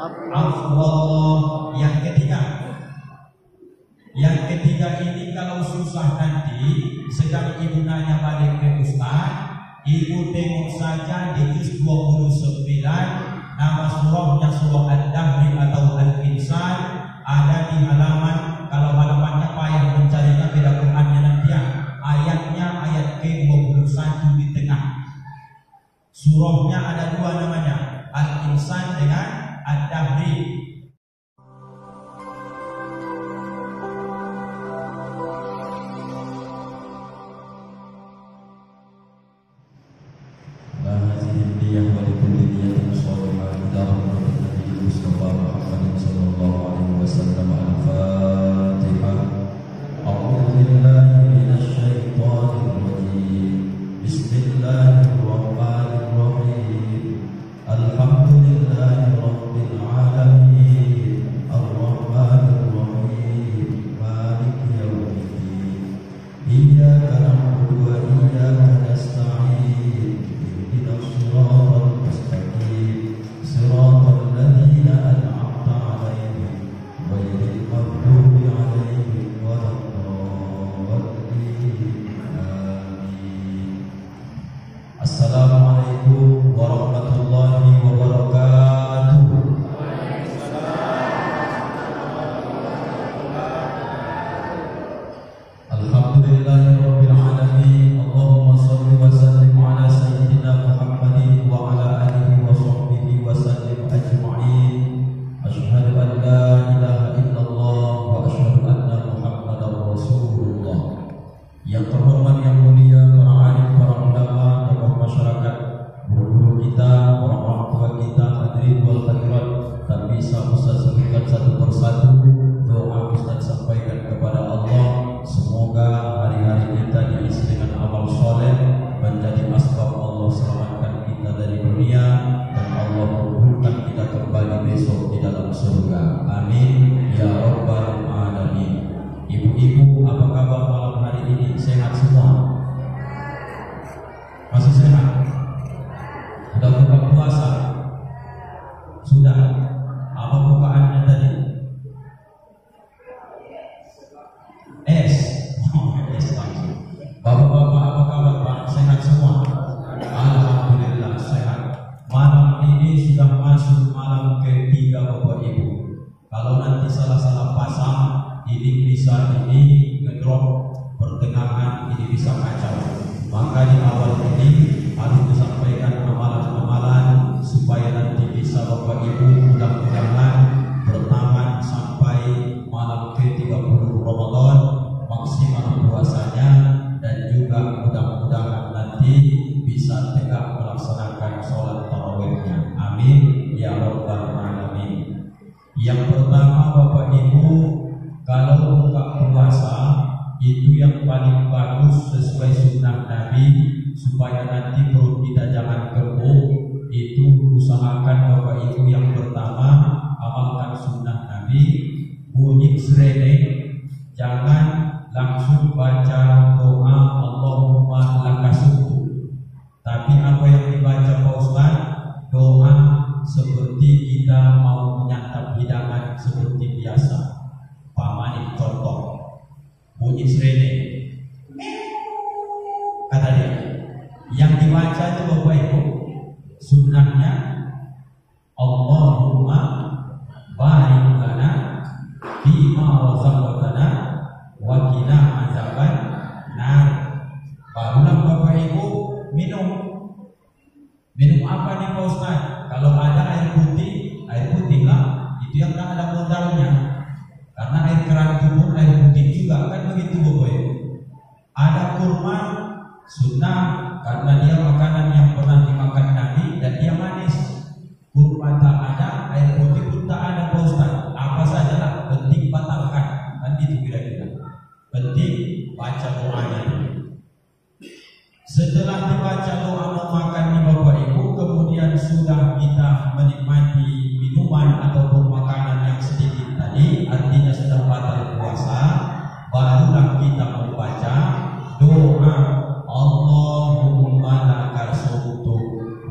Allah. Yang ketiga ini kalau susah nanti sedang ibu nanya balik ke Ustaz, ibu tengok saja di juz 29 nama surahnya surah Ad-Dahr atau Al-Insan, ada di halaman, kalau halamannya payah mencarinya beda Qur'annya nanti ya, ayatnya ayat ke-21 di tengah. Surahnya ada dua namanya, Al-Insan dengan Ad-Dahri.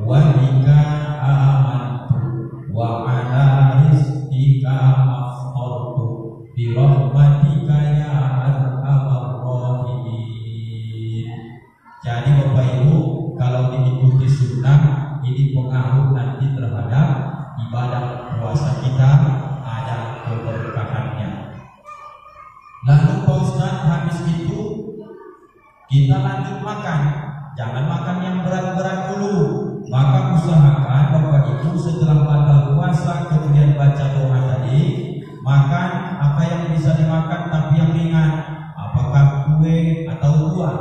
Wa bika amantu wa ala birahmatika ya arhamar rahimin. Jadi Bapak Ibu, kalau diikuti sunnah ini pengaruh nanti terhadap ibadah puasa kita, ada keberkahannya. Lalu Pak Ustaz, habis itu kita lanjut makan. Jangan makan yang berat-berat dulu. Maka usahakan Bapak Ibu setelah batal puasa kemudian baca doa tadi, makan apa yang bisa dimakan tapi yang ringan, apakah kue atau buah.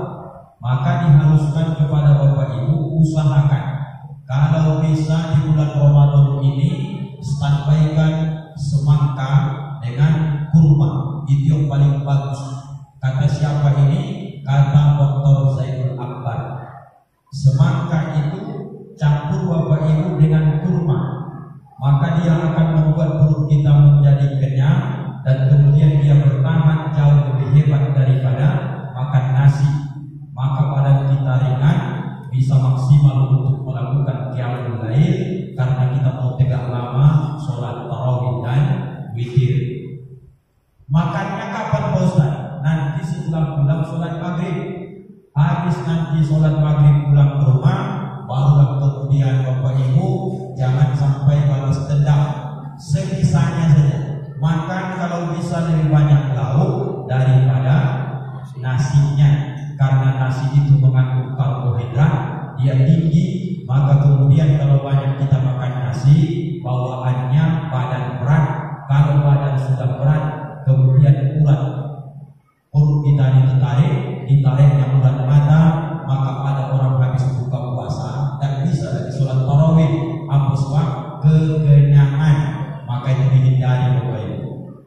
Maka diharuskan kepada Bapak Ibu usahakan kalau bisa di bulan Ramadan ini standbykan semangka dengan kurma, itu yang paling bagus. Kata siapa ini? Kata Dr. Zaidul Akbar. Semangka itu campur Bapak Ibu dengan kurma, maka dia akan membuat perut kita menjadi kenyang dan kemudian dia bertahan jauh lebih hebat daripada makan nasi. Maka badan kita ringan, bisa maksimal untuk melakukan qiyamul lail karena kita mau tegak lama sholat tarawih dan witir. Makannya kapan Pak Ustaz? Nanti setelah pulang sholat maghrib. Habis nanti sholat maghrib pulang ke rumah, barulah kemudian Bapak Ibu jangan sampai balas dendam. Sebisanya saja makan, kalau bisa lebih banyak lauk daripada nasinya, karena nasi itu mengandung karbohidrat, dia tinggi. Maka kemudian kalau banyak kita makan nasi, bawaannya badan berat. Kalau badan sudah berat, kemudian urat perut kita ditariknya urat mata, maka ada orang habis buka puasa dan bisa lagi sholat tarawih, apa sebab? Kekenyangan. Maka itu dihindari Bapak Ibu.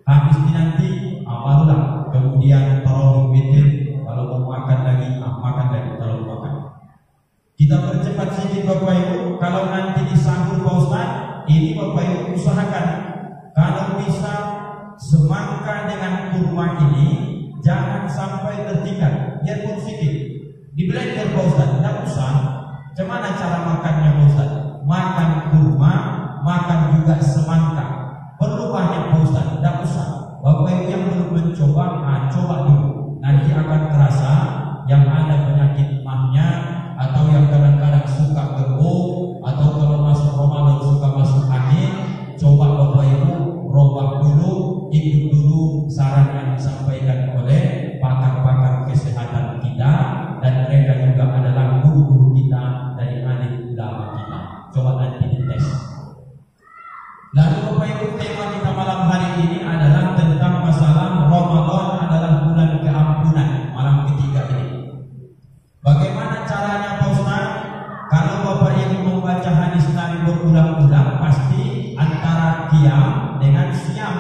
Habis ini nanti barulah kemudian tarawih witir. Kalau mau makan lagi, makan lagi. Kalau mau makan, kita percepat sedikit Bapak Ibu. Kalau nanti di sahur Pak Ustaz, ini Bapak Ibu usahakan kalau bisa semangka dengan kurma ini jangan sampai tertinggal, biarpun sedikit. Di blender Pak Ustaz, tidak usah. Bagaimana cara makannya Pak Ustaz? Makan kurma, makan juga semangka. Perlu banyak Pak Ustaz? Tidak usah. Bapak Ibu yang belum mencoba, coba dulu. Nanti akan terasa yang ada penyakit mahnya, atau yang kadang-kadang suka geruk, atau kalau masuk Ramadan suka masuk angin. Coba Bapak Ibu robah dulu, ikut dulu saran yang disampaikan oleh pakar-pakar kesehatan kita, dan mereka juga adalah guru-guru kita dari alim ulama kita. Coba nanti dites. Lalu Bapak Ibu, tema kita malam hari ini adalah tentang masalah Ramadan adalah bulan keampunan, malam ketiga ini. Bagaimana caranya Pak Ustaz? Kalau Bapak Ibu membaca hadis Nabi berulang-ulang, pasti antara qiyam dengan siam.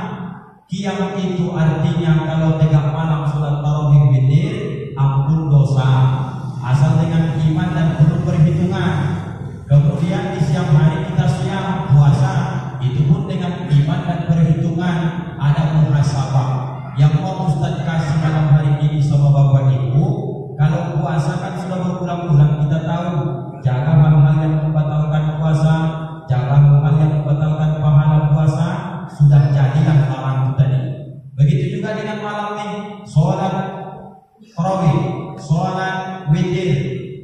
Qiyam itu artinya kalau tegak malam sholat tarawih witir, ampun dosa, asal dengan iman dan penuh perhitungan. Kemudian di siang hari kita siam puasa, itu pun dengan iman dan perhitungan, ada muhasabah. Yang mau Ustaz kasih malam hari ini sama Bapak Ibu, kalau puasa kan sudah berulang-ulang kita tahu, jaga hal-hal yang membatalkan puasa, jaga hal yang membatalkan pahala puasa, sudah jadilah larang tadi. Begitu juga dengan malam ini, sholat tarawih, sholat witir,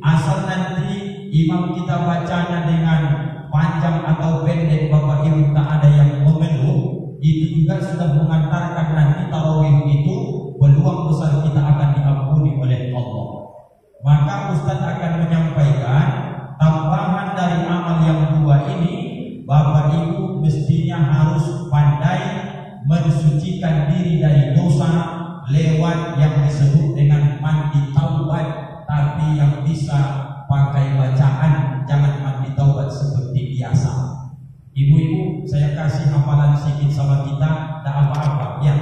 asal nanti imam kita bacanya dengan panjang atau pendek Bapak Ibu tak ada yang memenuh, itu juga sudah mengantarkan nanti tarawih itu peluang besar kita akan diampuni oleh Allah. Maka Ustaz akan menyampaikan tambahan dari amal yang dua ini. Bapak Ibu mestinya harus pandai mensucikan diri dari dosa lewat yang disebut dengan mandi taubat, tapi yang bisa pakai bacaan, jangan mandi taubat seperti biasa. Ibu-ibu, saya kasih hafalan sedikit sama kita, tak apa-apa ya.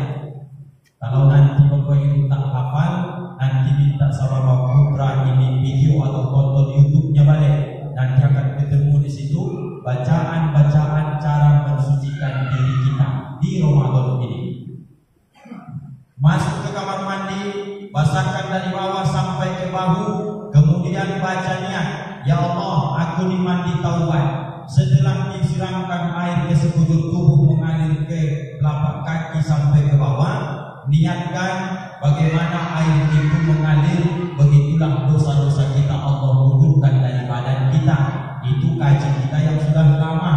Kalau nanti Bapak Ibu tak hafal, nanti minta sama Bapak Putra ini video atau tonton YouTube-nya balik. Nanti akan ketemu di situ bacaan-bacaan cara mensucikan diri kita di Ramadan ini. Masuk ke kamar mandi, basahkan dari bawah sampai ke bahu, kemudian baca niat, ya Allah, aku ini mandi taubat. Setelah disiramkan air ke sekujur tubuh mengalir ke telapak kaki sampai ke bawah, niatkan bagaimana air itu mengalir, begitulah dosa-dosa kita Allah hudurkan dari badan kita. Itu kaji kita yang sudah lama.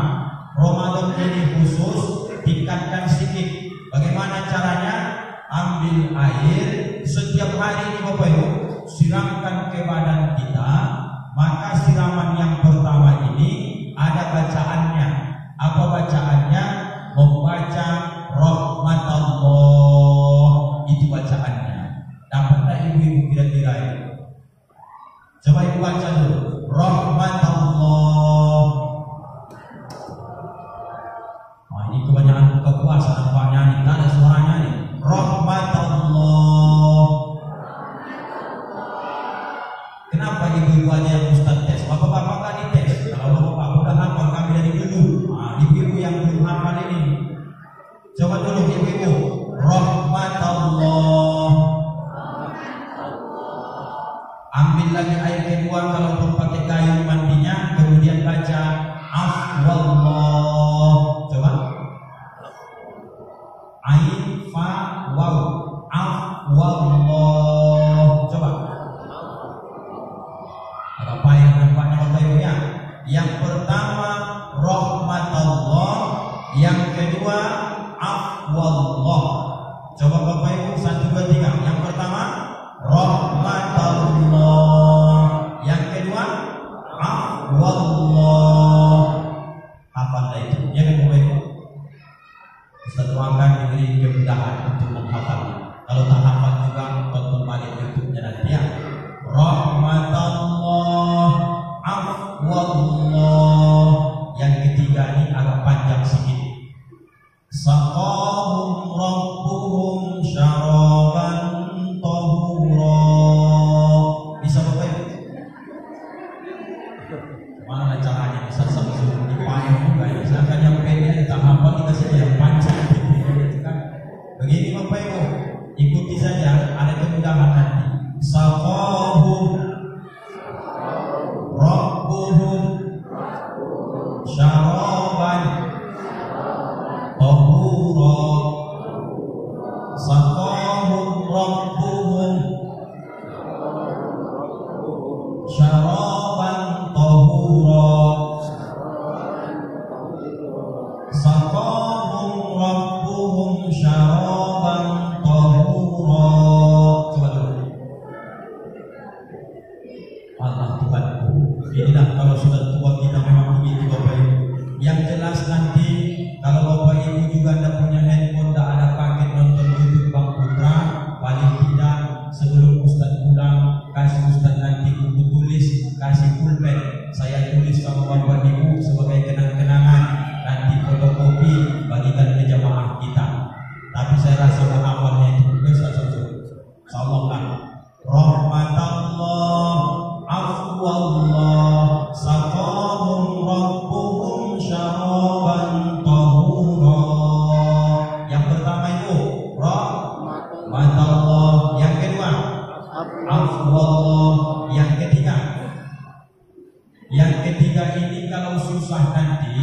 Ramadan ini khusus, tingkatkan sedikit. Bagaimana caranya? Ambil air setiap hari ini Bapak Ibu, siramkan ke badan kita. Maka siraman yang pertama ini ada bacaannya. Apa bacaannya? Membaca rahmatullah, itu bacaannya. Dapat tak ibu-ibu kira-kira ini? Coba ibu baca dulu. Rahmatullah. Oh, ini kebanyakan buka puasa nampaknya nih, tak ada suaranya nih. Rahmatullah. Kenapa ibu-ibu aja yang Ustaz tes? Bapak-bapak kan dites. Kalau bapak udah hafal kami dari dulu. Nah, ibu-ibu yang belum hafal ini, coba dulu ibu-ibu. Rahmatullah. Ambil lagi air kedua kalau belum pakai gayung mandinya, kemudian baca afwallah. Coba. Ain fa waw. Afwallah. Coba. Agak payah nampaknya Bapak Ibu ya. Yang pertama rahmatullah, yang kedua afwallah. Coba Bapak Ibu 1, 2, 3. Yang pertama rahmatullah, yang kedua afwallah. Hafal itu ya kan Bapak Ibu? Ustaz doakan diberi kemudahan untuk menghafalnya. Kalau tak hafal juga tonton balik YouTube-nya nanti ya. Rahmatullah, afwallah. Yang ketiga ini agak panjang sedikit. Saqahum rabbuhum syaraban tahura. Bisa Bapak Ibu? Mana caranya bisa Samsul dipayung juga ya. Silakan yang pendek tak hafal dikasih yang panjang. Begini Bapak Ibu, ikuti saja, ada kemudahan nanti. Saqahum rabbuhum syaraban tahura. Saqahum rabbuhum syaraban tahura. Saqahum rabbuhum syaraban tahura. Coba dulu. Allah Tuhanku. Inilah kalau sudah tua kita memang begitu Bapak Ibu. Yang jelas nanti kalau Bapak Ibu juga tidak punya handphone, tidak ada paket nonton YouTube Bang Putra, paling tidak sebelum Ustaz pulang kasih Ustaz nanti buku tulis, kasih pulpen, saya tulis sama Bapak Ibu sebagai kenang-kenangan, nanti fotokopi bagikan ke jamaah kita. Tapi saya rasa hafalnya itu insyaallah kan. Rahmatullah, afwallah, saqahum rabbuhum syaraban tahura. Yang pertama itu rahmatullah, yang kedua afwallah, yang ketiga ini kalau susah nanti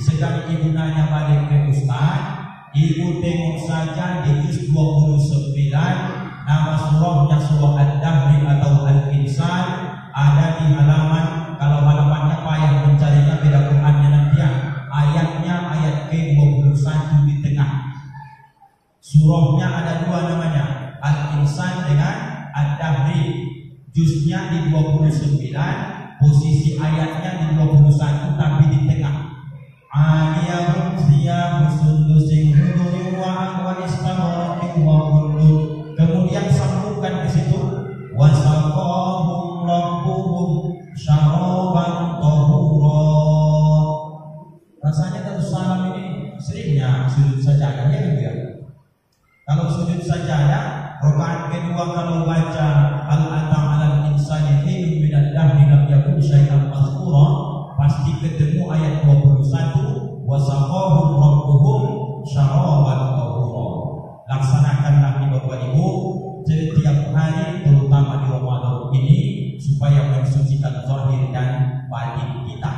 sedang ibu nanya balik ke Ustaz, ibu tengok saja di juz 29 nama surahnya surah Ad-Dahri atau Al-Insan, ada di halaman, kalau halamannya payah mencarinya beda Qur'annya nanti ya, ayatnya ayat ke-21 di tengah. Surahnya ada dua namanya, Al-Insan dengan Ad-Dahri. Juznya di 29, posisi ayatnya di 21 tapi di tengah. Aliyahum thiyabun sundusin khudrin wa istabrakin wa khulud. Kemudian sambungkan ke situ, wasaqahum rabbuhum syaraban tahura. Rasanya kalau salam ini seringnya sujud sajadah ya kan ya? Kalau sujud sajadah, rakaat kedua kalau baca al-atam alal insani hinun minad dahri lam yakun syai'an mazkura, pasti ketemu ayat 21, wasaqahum rabbuhum syaraban tahura. Laksanakanlah di Bapak Ibu setiap hari, terutama di Ramadan ini, supaya mensucikan zahir dan batin kita,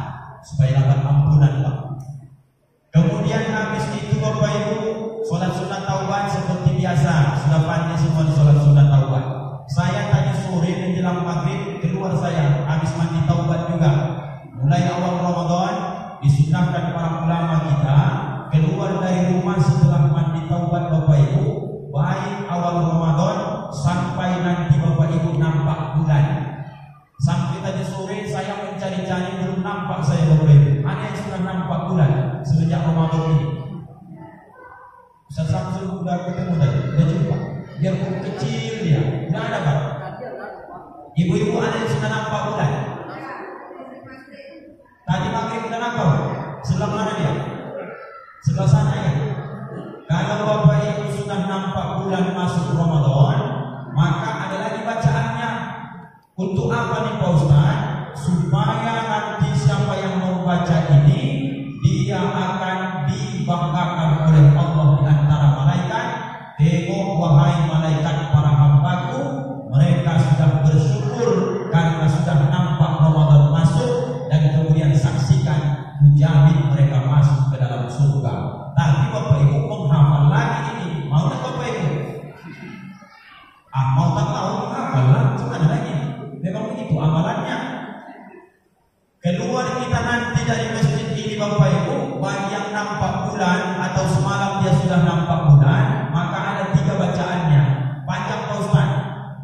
supaya dapat ampunan Pak. Kemudian habis itu Bapak Ibu, sholat sunat taubat seperti biasa sudah rumah setelah mandi taubat Bapak Ibu, baik awal Ramadan sampai nanti Bapak Ibu nampak bulan. Sampai tadi sore saya mencari-cari belum nampak saya Bapak Ibu. Ada yang sudah nampak bulan semenjak Ramadan ini. Ustaz Samsul sudah ketemu tadi, sudah jumpa. Biarpun kecil dia, tidak ada Pak. Ibu-ibu ada yang sudah nampak bulan. Tadi maghrib sudah nampak. Sebelah mana dia? Sebelah sana ya. Kalau Bapak Ibu sudah nampak bulan masuk Ramadan, maka ada lagi bacaannya. Untuk apa nih Pak Ustaz? Supaya nanti siapa yang membaca ini, dia akan dibanggakan oleh Allah di antara malaikat. Tengok wahai malaikat para hambaku, mereka sudah bersyukur karena sudah nampak Ramadan masuk, dan kemudian saksikan menjamin mereka masuk ke dalam surga. Tapi Bapak Ibu menghafal lagi ini, mau tak Bapak Ibu? Mau tak tahu menghafal lah, cuma ada lagi. Memang begitu amalannya. Keluar kita nanti dari masjid ini Bapak Ibu, bagi yang nampak bulan atau semalam dia sudah nampak bulan, maka ada 3 bacaannya. Panjang Pak Ustaz,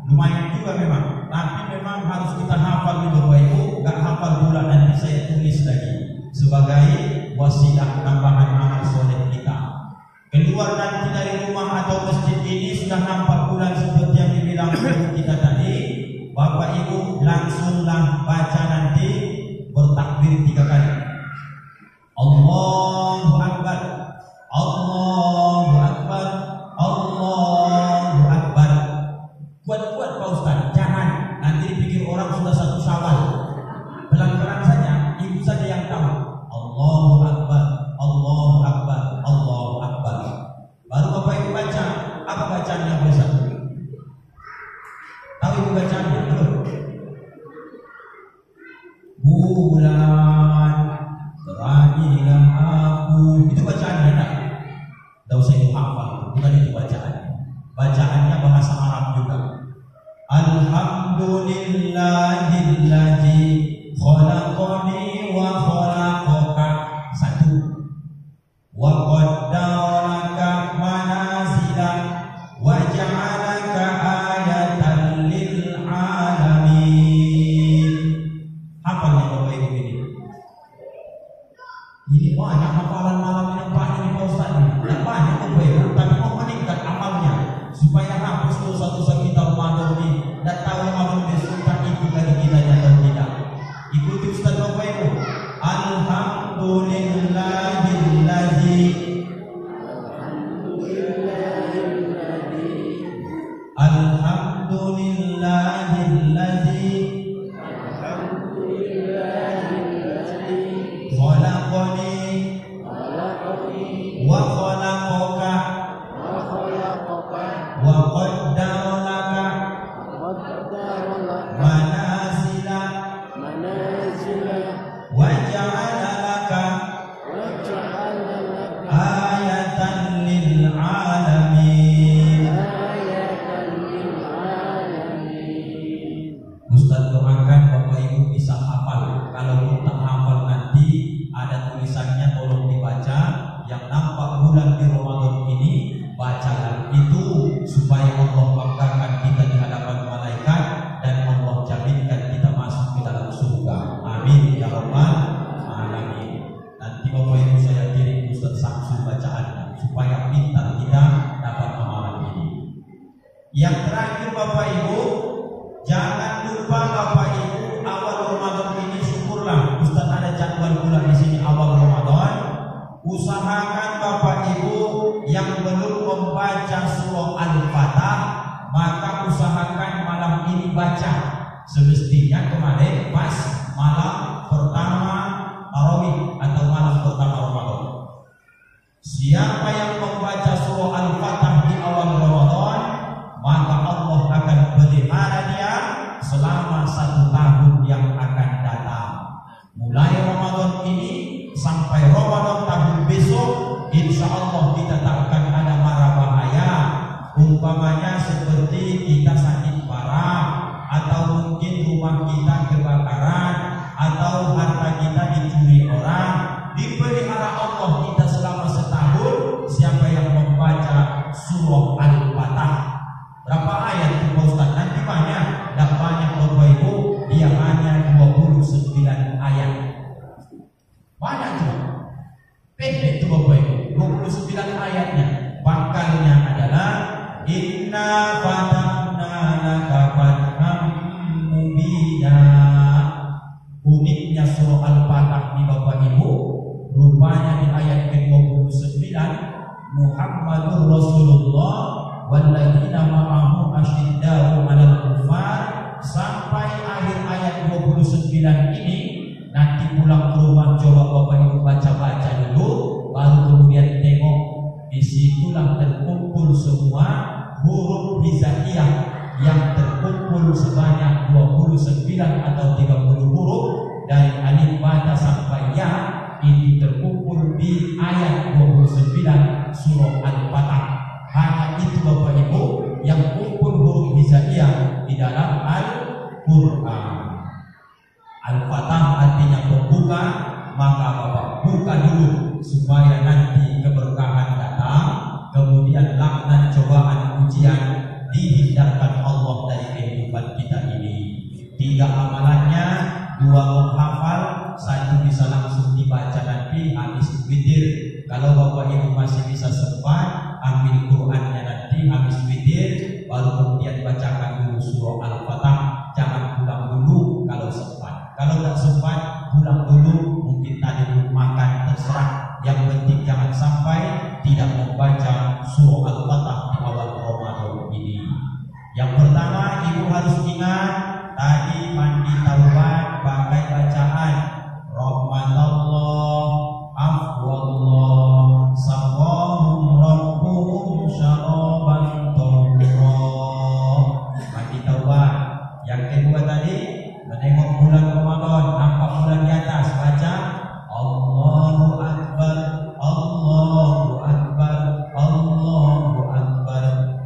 lumayan juga memang. Tapi memang harus kita hafal dulu Bapak Ibu. Gak hafal bulan nanti saya tulis lagi sebagai wasiat tambahan amal soleh kita. Keluar nanti dari rumah atau masjid ini sudah nampak bulan seperti yang dibilang guru kita tadi, Bapak Ibu langsunglah baca nanti bertakbir 3 kali. Allahu Akbar, Allahu Akbar, Allahu Akbar. Kuat-kuat Pak Ustaz, jangan nanti dipikir orang sudah 1 Syawal. Pelan-pelan saja, ibu saja yang tahu. Allahu Akbar, Allahu Akbar, Allahu Akbar. Baru Bapak Ibu baca. Apa bacaannya Pak Ustaz? Tahu ibu bacaannya belum? Bulan teranglah aku. Itu bacaannya tak? Tidak usah itu hafal, bukan itu bacaannya. Bacaannya bahasa Arab juga. Alhamdulillahilladzi khalaqani wa khalaqaka. 1. Wa qaddaraka manazila wa ja'alaka ayatan lil alamin. Hafalnya Bapak Ibu ini. Ini banyak hafalan malam ini Pak Pak Ustaz. Tidak banyak Bapak Ibu, tapi mau meningkat amalnya supaya hapus dosa-dosa kita Ramadan ini. Dan tahu Ramadan besok tak ikut lagi kita atau tidak. Ikuti Ustaz Bapak Ibu. Alhamdulillahilladzi Alhamdulillahilladzi khalaqani wa khalaqaka wa qaddaraka manazila wa ja'ala laka ayatan lil alamin. Ustaz doakan Bapak Ibu bisa hafal. Kalau tak hafal nanti ada tulisannya, tolong dibaca. Yang nampak bulan di Ramadan ini, bacalah itu supaya Allah banggakan kita di hadapan malaikat dan Allah jaminkan kita masuk ke dalam surga. Amin ya rabbal alamin. Nanti Bapak Ibu saya kirim Ustaz Samsul bacaannya supaya pintar kita dapat amalan ini. Yang terakhir Bapak Ibu, jangan lupa Bapak Ibu, awal Ramadan ini syukurlah Ustaz ada jadwal bulan di sini awal Ramadan. Usahakan Bapak Ibu yang belum membaca surah Al-Fatah, maka usahakan malam ini baca. Semestinya kemarin pas malam pertama tarawih atau malam pertama Ramadan. Siapa yang membaca surah Al-Fatah di awal Ramadan, maka Allah akan pelihara dia selama 1 tahun yang akan datang. Mulai Ramadan ini sampai Ramadan tahun besok, insya Allah kita tak akan ada mara bahaya. Umpamanya seperti kita sakit parah, atau mungkin rumah kita kebakaran, atau harta kita dicuri orang. Dipelihara Allah kita selama setahun. Siapa fatahna laka fatham mubina. Uniknya surah Al-Fatah di Bapak Ibu, rupanya di ayat ke-29 Muhammadur Rasulullah walladzina ma'ahu asyiddau 'alal kufar, sampai akhir ayat 29 ini. Nanti pulang ke rumah coba Bapak Ibu baca-baca dulu, baru kemudian tengok. Disitulah terkumpul semua huruf hijaiyah yang terkumpul sebanyak 29 atau 30 huruf dari alif ba sampai ya. Ini terkumpul di ayat 29 surah Al-Fatah. Hanya itu Bapak Ibu yang kumpul huruf hijaiyah di dalam Al-Quran. Al-Fatah artinya pembuka, maka Bapak buka dulu supaya nanti keberkahan datang, kemudian laknat cobaan ujian dihindarkan Allah dari kehidupan kita ini. 3 amalannya, 2 menghafal, 1 bisa langsung dibaca nanti habis witir. Kalau Bapak Ibu masih bisa sempat, ambil Qurannya nanti habis witir, baru kemudian bacakan dulu surah Al-Fatah. Jangan pulang dulu kalau sempat. Kalau tak sempat, pulang dulu. Mungkin tadi belum makan, terserah. Yang penting jangan sampai tidak membaca surah Al-Fatah di awal Ramadan ini. Yang pertama, Ibu harus ingat tadi mandi taubat pakai bacaan Rahmatullah, Afwallah, Saqahum Rabbuhum Syaraban Tahura. Mandi taubat. Yang kedua tadi, menengok bulan Ramadan, nampak bulan di atas, baca Allahu Akbar, Allahu Akbar, Allahu Akbar,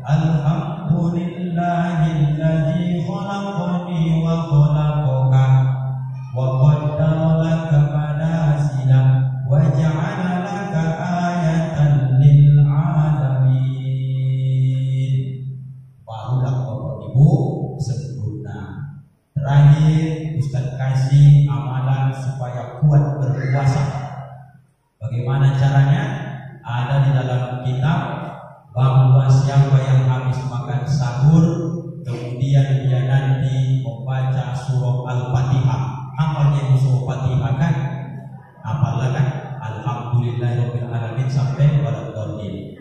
Alhamdulillahilladzi khalaqani wa khalaqaka wa qaddara laka manazila wa ja'ala laka ayatan lil alamin. Barulah Bapak Ibu sempurna. Terakhir, Ustaz kasih amalan supaya kuat berpuasa. Bagaimana caranya? Ada di dalam kitab bahwa siapa yang habis makan sahur kemudian dia nanti membaca surah Al-Fatihah. Hafalnya surah Fatihah kan? Hafallah kan? Alhamdulillahirabbil alamin sampai waladhdallin.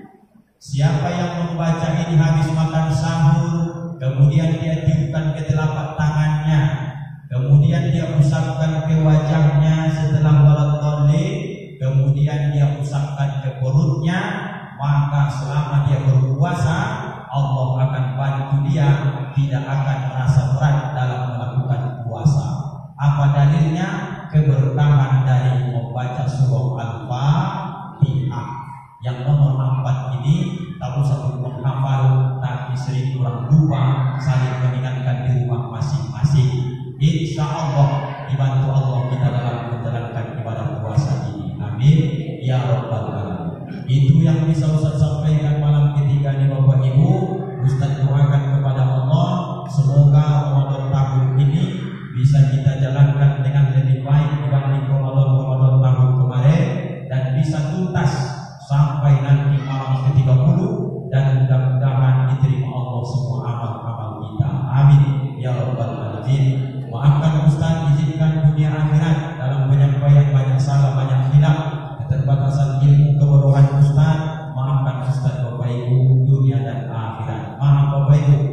Siapa yang membaca ini habis makan sahur, kemudian dia tiupkan ke telapak tangannya, kemudian dia usapkan ke wajahnya setelah waladhdallin, kemudian dia usapkan ke perutnya, maka selama dia berpuasa Allah akan bantu dia, tidak akan merasa berat dalam melakukan puasa. Apa dalilnya? Keberkahan dari membaca surah Al-Fatihah. Yang nomor 4 ini tak usah menghafal, tapi sering kurang lupa, saling mengingatkan di rumah masing-masing. Insya Allah dibantu Allah kita dalam menjalankan ibadah puasa ini. Amin ya rabbal alamin. Itu yang bisa Ustaz sampaikan malam ketiga ini Bapak Ibu. Ustaz doakan kepada Allah semoga Ramadan tahun ini bisa kita jalankan dengan lebih baik dibanding Ramadan tahun kemarin, dan bisa tuntas sampai nanti malam ke-30, dan mudah-mudahan diterima Allah semua amal-amal kita. Amin ya rabbal alamin. Maafkan Ustaz, izinkan dunia akhirat dalam penyampaian banyak salah, banyak hilaf, keterbatasan ilmu, kebodohan Ustaz. Maafkan Ustaz Bapak Ibu dunia dan akhirat. Maaf Bapak Ibu.